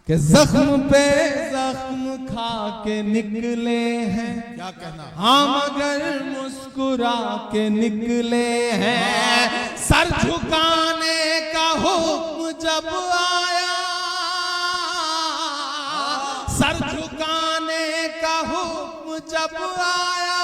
कि जख्म पे जख्म खा के निकले हैं, क्या कहना, हम अगर मुस्कुरा के निकले हैं। सर झुकाने का हुक्म जब आया, सर झुकाने का हुक्म जब आया,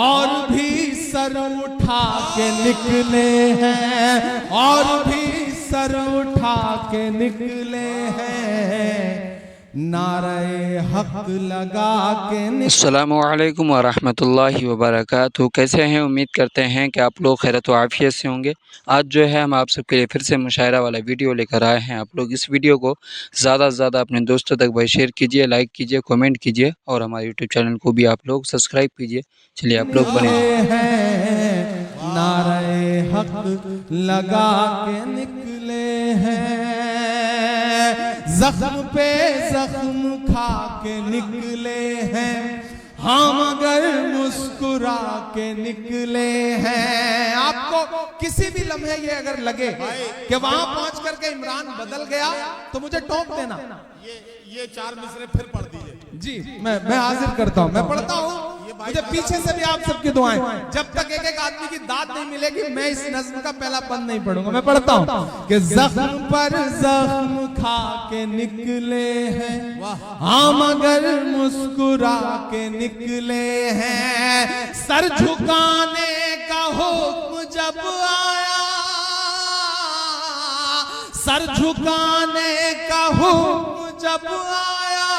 और भी सर उठा के निकले हैं, और भी सर उठा के निकले हैं। नारे हक लगा के। अस्सलामु अलैकुम वरहमतुल्लाहि वबरकातुहू। कैसे हैं? उम्मीद करते हैं कि आप लोग खैरियत व आफियत से होंगे। आज जो है हम आप सबके लिए फिर से मुशायरा वाला वीडियो लेकर आए हैं। आप लोग इस वीडियो को ज़्यादा से ज़्यादा अपने दोस्तों तक भाई शेयर कीजिए, लाइक कीजिए, कमेंट कीजिए और हमारे यूट्यूब चैनल को भी आप लोग सब्सक्राइब कीजिए। चलिए आप लोग बने हैं, नारे हक लगा के निकले हैं। जख्म पे जख्म खा के निकले हैं, हम अगर मुस्कुरा के निकले हैं। आपको किसी भी लम्हे ये अगर लगे कि वहां पहुंच करके इमरान बदल गया तो मुझे टोक देना। ये 4 मिसरे फिर पढ़ दीजिए जी, मैं हाजिर करता हूँ, मैं पढ़ता हूँ। मुझे पीछे से भी आप सबकी दुआएं। जब तक एक एक आदमी की दाद नहीं मिलेगी मैं इस नज्म का पहला बंद नहीं पढ़ूंगा। मैं पढ़ता हूँ कि जख्म पर जख्म खा के निकले हैं, हम अगर मुस्कुरा के निकले हैं। सर झुकाने का हुक्म जब आया, सर झुकाने का हुक्म जब आया,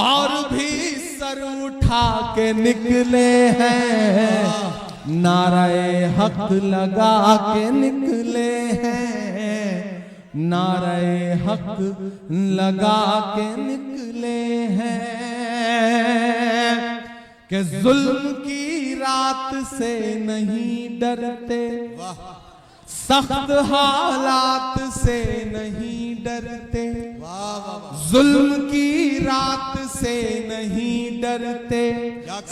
और भी सर उठा के निकले हैं। नारे हक लगा के निकले हैं, नारे हक लगा के निकले हैं। कि जुल्म की रात से नहीं डरते, सख्त हालात से नहीं डरते, जुल्म की रात से नहीं डरते,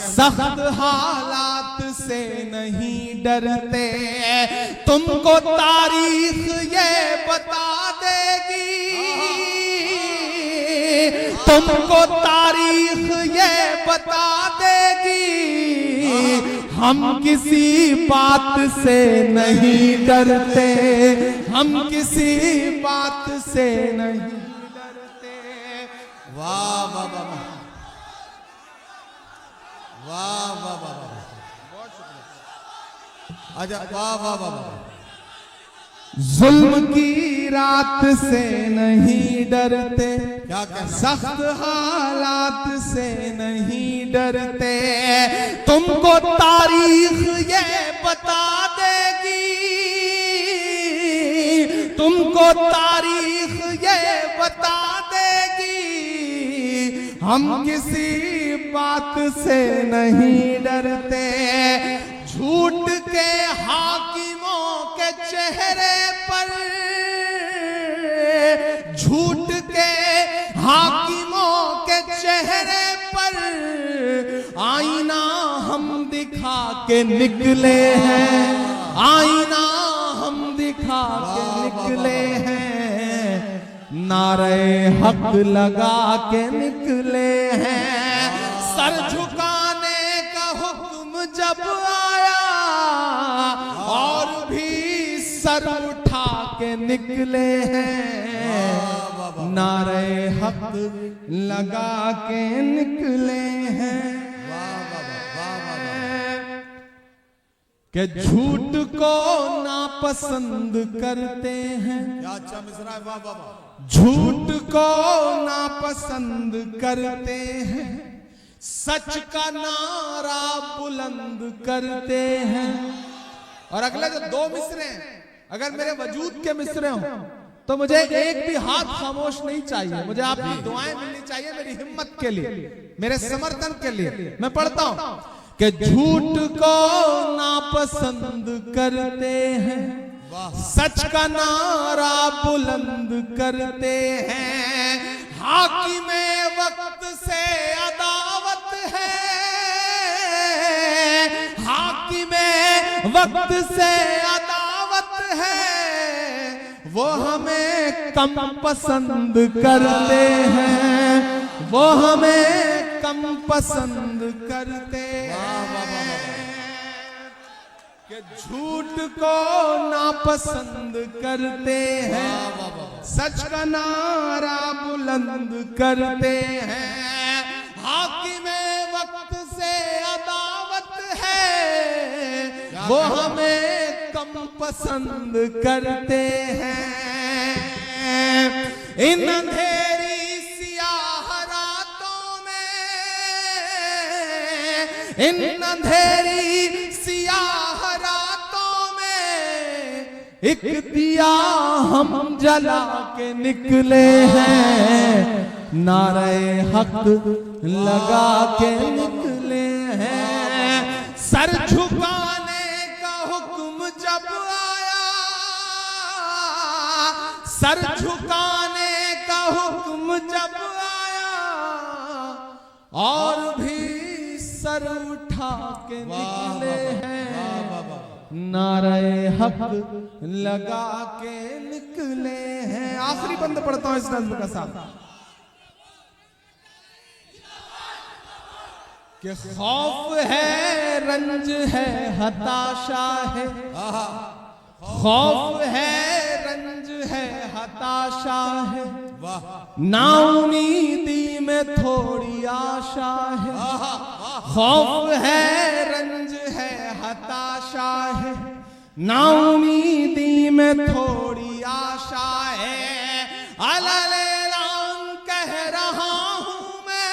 सख्त हालात से नहीं डरते। तुमको तारीख ये बता देगी, तुमको तारीख ये बता देगी, हम किसी बात से नहीं डरते, हम किसी बात से नहीं डरते। वाह वाह वाह वाह वाह वाह वाह वाह, बहुत शुक्रिया। अच्छा, वाह वाह वाह वाह। जुल्म की रात से नहीं डरते, सख्त हालात से नहीं डरते। तुमको तारीख ये बता देगी, तुमको तारीख ये बता देगी, हम किसी बात से नहीं डरते। झूठ के हाकिमों के चेहरे पर, झूठ के हाकिमों के चेहरे पर आईना हम दिखा के निकले हैं, आईना हम दिखा के निकले हैं। नारे हक लगा के निकले हैं। सर झुकाने का हुक्म जब आया, और भी सर उठा के निकले हैं। नारे हक लगा के निकले हैं। कि झूठ को नापसंद करते हैं, अच्छा मिसरा है, वाह वाह वाह। झूठ को नापसंद करते हैं, सच का नारा बुलंद करते हैं। और अगले जो 2 मिसरे हैं, अगर मेरे वजूद के मिसरे हों तो मुझे एक भी हाथ खामोश नहीं चाहिए। मुझे आपकी दुआएं मिलनी चाहिए मेरी हिम्मत के लिए, मेरे समर्थन के लिए। मैं पढ़ता हूं कि झूठ को नापसंद करते हैं, सच का नारा बुलंद करते हैं। हाकिमे वक्त से अदावत है, हाकिमे वक्त से अदावत है, वो हमें कम पसंद करते हैं, वो हमें कम पसंद करते हैं, कि झूठ को नापसंद करते हैं, सच का नारा बुलंद करते हैं। हाकिमे वक्त से अदावत है, वो हमें कम पसंद करते हैं। इन अंधेरी सियाह रातों में, इन अंधेरी सियाह रातों में एक दिया हम जला के निकले हैं, नारे हक लगा के निकले हैं। सर झुकाने का हुक्म जब आया, सर झुकाने का हुक्म जब आया, और भी सर उठा के निकले हैं, नारे हक लगा के निकले हैं। आखिरी बंद पढ़ता हूं इस नज़्म का साथ, कि खौफ है, रंज है, हताशा है, खौफ है, रंज है, हताशा है, नाउमीदी में थोड़ी आशा है। खौफ है, रंज है, हताशा है, नाउमीदी में थोड़ी आशा है। अलैलान कह रहा हूं मैं,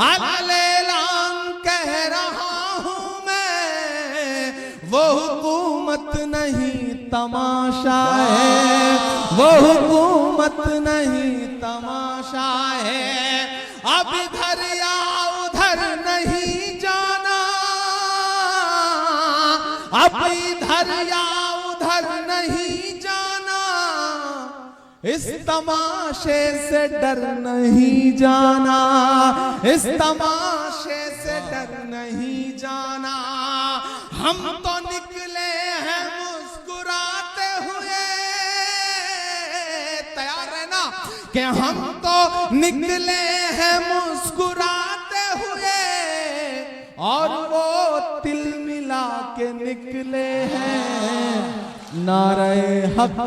अलैलान कह रहा हूं मैं, वो हुकूमत नहीं तमाशा है, वो हुकूमत नहीं तमाशा है। अब इधर या उधर नहीं जाना, अब इधर या उधर नहीं जाना, इस तमाशे से डर नहीं जाना, इस तमाशे से डर नहीं जाना। हम तो निकले हैं मुस्कुराते हुए, तैयार है ना, कि हम तो निकले हैं मुस्कुराते हुए, और वो तिल मिला के निकले हैं, नारे हक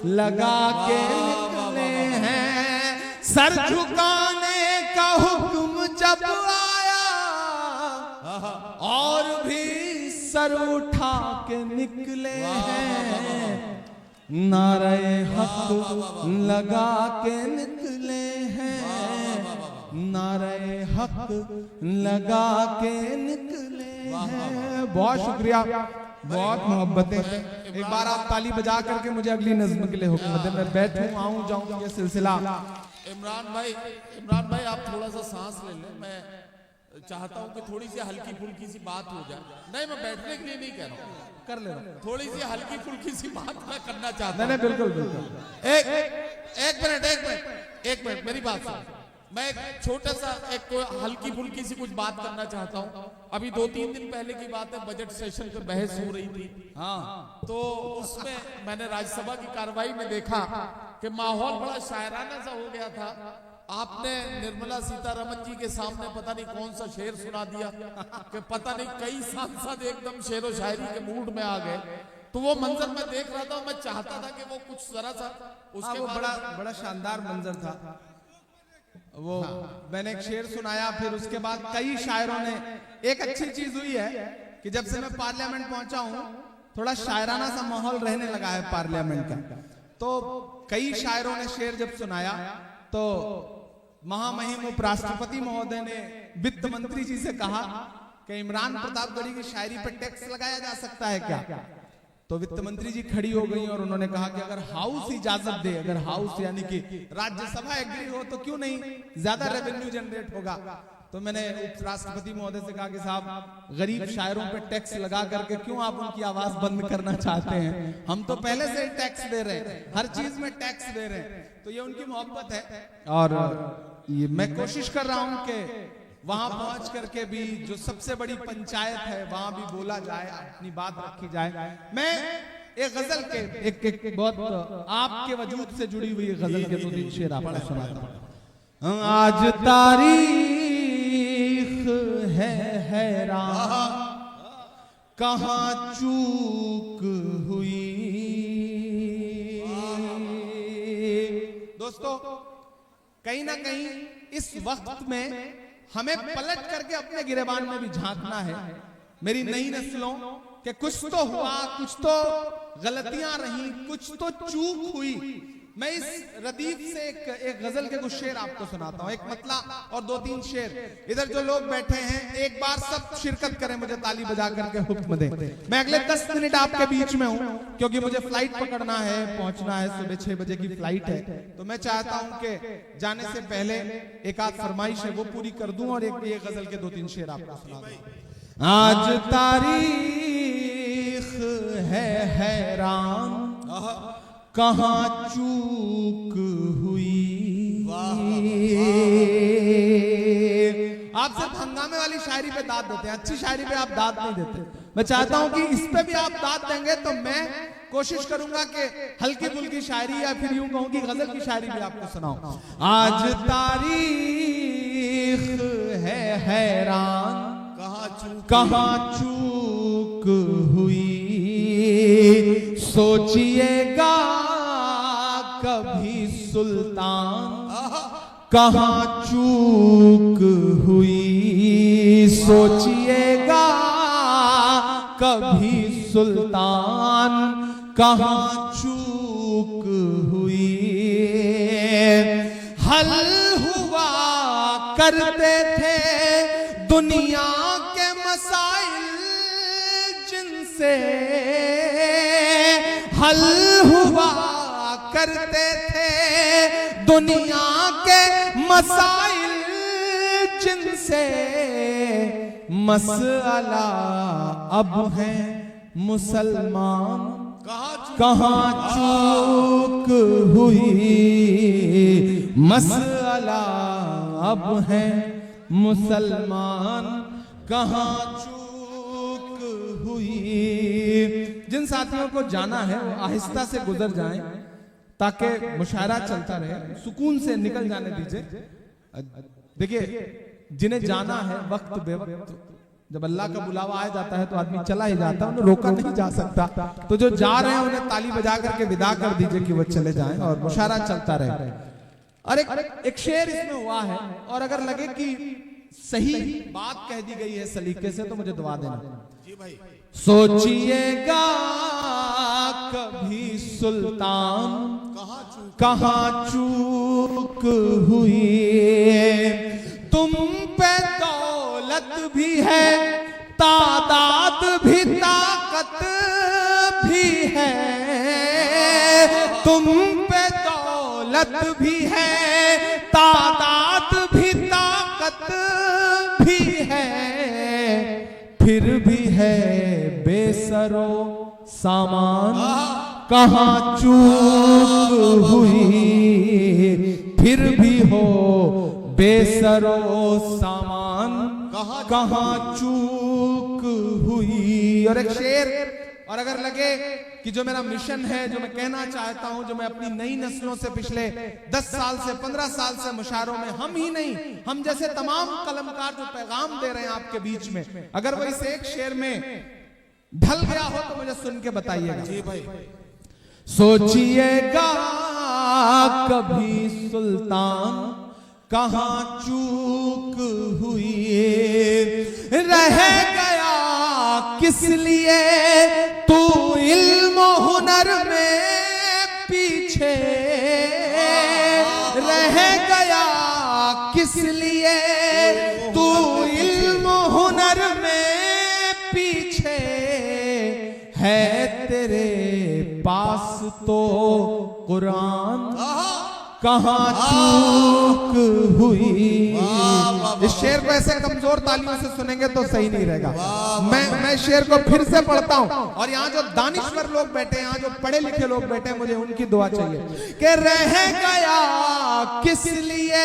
लगा के निकले हैं। सर झुकाने का हुक्म जब आया, और भी सर उठा के निकले हैं, नारे हक लगा के निकले हैं, नारे हक लगा के निकले हैं। बहुत शुक्रिया, बहुत मोहब्बतें। एक बार आप ताली बजा करके मुझे अगली नज़्म के लिए हुक्म दें, मैं बैठूं आऊं जाऊं ये सिलसिला। इमरान भाई आप थोड़ा सा सांस ले लें। मैं चाहता हूं कि थोड़ी सी हल्की फुल्की सी बात हो जाए। नहीं, मैं बैठने के लिए नहीं कह रहा हूं, कर ले रहा हूं। थोड़ी सी हल्की फुल्की सी बात मैं करना चाहता हूं। नहीं, बिल्कुल बिल्कुल। एक मिनट मेरी बात सुन। मैं एक छोटा सा एक हल्की फुल्की सी कुछ बात करना चाहता हूं। अभी 2-3 दिन पहले की बात है, बजट सेशन पे बहस हो रही थी। हाँ, तो उसमें मैंने राज्यसभा की कार्रवाई में देखा कि माहौल बड़ा शायराना सा हो गया था। आपने निर्मला सीतारमन जी के सामने पता नहीं कौन सा शेर सुना दिया कि पता नहीं कई सांसद एकदम शेर व शायरी के मूड में आ गए। तो वो मंजर मैं देख रहा था, मैं चाहता था कि वो कुछ जरा सा उसके बड़ा शानदार मंजर था वो। मैंने एक शेर सुनाया, फिर उसके बाद कई शायरों ने। एक अच्छी चीज हुई है कि जब से मैं पार्लियामेंट पहुंचा हूं, थोड़ा शायराना सा माहौल रहने लगा है पार्लियामेंट का। तो कई शायरों ने शेर जब सुनाया, तो महामहिम उपराष्ट्रपति महोदय ने वित्त मंत्री जी से कहा कि इमरान प्रतापगढ़ी की शायरी पर टैक्स लगाया जा सकता है क्या। तो वित्त मंत्री जी खड़ी हो गई और उन्होंने कहा कि अगर हाउस इजाजत दे, अगर हाउस यानी कि राज्यसभा एग्री हो तो क्यों नहीं, ज्यादा रेवेन्यू जनरेट होगा। तो मैंने उपराष्ट्रपति महोदय से कहा कि साहब, गरीब शायरों पे टैक्स लगा करके क्यों आप उनकी आवाज बंद करना चाहते हैं। हम तो पहले से टैक्स दे रहे हैं, हर चीज में टैक्स दे रहे हैं। तो ये उनकी मोहब्बत है, और ये मैं कोशिश कर रहा हूं कि वहां पहुंच करके भी जो सबसे बड़ी पंचायत है वहां भी बोला जाए, अपनी बात रखी जाए। मैं एक गजल के एक बहुत आपके वजूद से जुड़ी हुई गजल के 2-3 शेर आपको सुनाता हूं। आज तारीख है हैरान, कहां चूक हुई। दोस्तों, कहीं ना कहीं इस वक्त में हमें पलट करके अपने गिरेबान में भी झांकना है। मेरी नई नस्लों के कुछ तो हुआ, कुछ तो गलतियां रही, कुछ तो चूक हुई। मैं इस रदीफ से एक गजल के कुछ शेर आपको सुनाता हूं, एक मतला और 2-3 शेर। इधर जो लोग बैठे हैं, एक बार सब शिरकत करें, मुझे ताली बजा करके हुक्म दें। मैं अगले 10 मिनट आपके बीच में हूं, क्योंकि मुझे फ्लाइट पकड़ना है, पहुंचना है, सुबह 6 बजे की फ्लाइट है। तो मैं चाहता हूं कि जाने से पहले एक आध फरमाइश है वो पूरी कर दूं और एक ये गजल के 2-3 शेर आपको सुना दूं। आज तारीख है हैरान, कहां चूक हुई। आप सिर्फ हंगामे वाली शायरी पे दाद देते हैं, अच्छी शायरी पे आप दाद नहीं देते। मैं चाहता हूं कि इस पे भी आप दाद देंगे तो मैं कोशिश करूंगा कि हल्की फुल्की शायरी या फिर यूं कहूं कि गजल की शायरी भी आपको सुनाऊं। आज तारीख है हैरान, कहां चूक हुई। सोचिएगा कभी सुल्तान, कहां चूक हुई। सोचिएगा कभी सुल्तान, कहां चूक हुई। हल हुआ करते थे दुनिया के मसाइल, जिनसे हल हुआ करते थे दुनिया के मसाइल, जिनसे मसला अब है मुसलमान, कहां चूक हुई। मसला अब है मुसलमान, कहां चूक हुई। जिन साथियों को जाना है वो आहिस्ता से गुजर जाएं, ताकि मुशायरा चलता रहे, सुकून से निकल जाने दीजिए। देखिए, जिन्हें जाना है वक्त बेवक्त, जब अल्लाह का बुलावा आ जाता है तो आदमी चला ही जाता है, उन्हें रोका नहीं जा सकता। तो जो जा रहे हैं उन्हें ताली बजा करके विदा कर दीजिए कि वो चले जाएं और मुशायरा चलता रहे। और एक शेर इसमें हुआ है, और अगर लगे कि सही बात कह दी गई है सलीके से तो मुझे दुआ देना। जी भाई। सोचिएगा कभी सुल्तान, कहां चूक हुई। तुम पे दौलत भी है, तादाद भी, ताकत भी है। तुम पे दौलत भी है, तादाद भी, ताकत भी है। फिर भी है बेसरो सामान, कहां चूक हुई। फिर भी हो बेसरो सामान, कहां चूक हुई। और एक शेर, और अगर लगे कि जो मेरा मिशन है, जो मैं कहना चाहता हूं, जो मैं अपनी नई नस्लों से पिछले 10 साल से 15 साल से मुशायरों में, हम ही नहीं, हम जैसे तमाम कलमकार जो पैगाम दे रहे हैं आपके बीच में, अगर वो इस एक शेर में ढल गया हो तो मुझे सुन के बताइएगा। जी भाई। सोचिएगा कभी सुल्तान, कहां चूक हुई। रह गया किस लिए तू इल्म हुनर में पीछे। रह गया किस लिए तू इल्म हुनर में पीछे। है तेरे पास तो कुरान, कहां चूक हुई। इस शेर को ऐसे कमजोर तालियों से सुनेंगे तो सही नहीं रहेगा। मैं शेर को फिर से पढ़ता हूं, और यहाँ जो दानिश्वर लोग बैठे हैं, यहाँ जो पढ़े लिखे लोग बैठे हैं, मुझे उनकी दुआ चाहिए कि रह गया किस लिए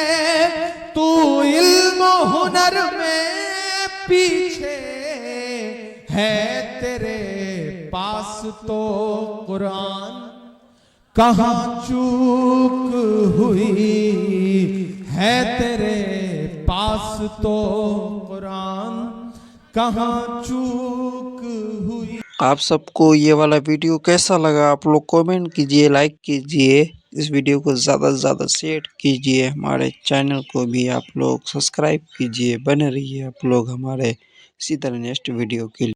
तू इल्म हुनर में पीछे। है तेरे पास तो कुरान, कहाँ चूक हुई है तेरे पास तो कुरान, कहाँ चूक हुई। आप सबको ये वाला वीडियो कैसा लगा आप लोग कमेंट कीजिए, लाइक कीजिए, इस वीडियो को ज़्यादा से ज़्यादा शेयर कीजिए, हमारे चैनल को भी आप लोग सब्सक्राइब कीजिए। बने रहिए आप लोग हमारे इसी तरह नेक्स्ट वीडियो के लिए।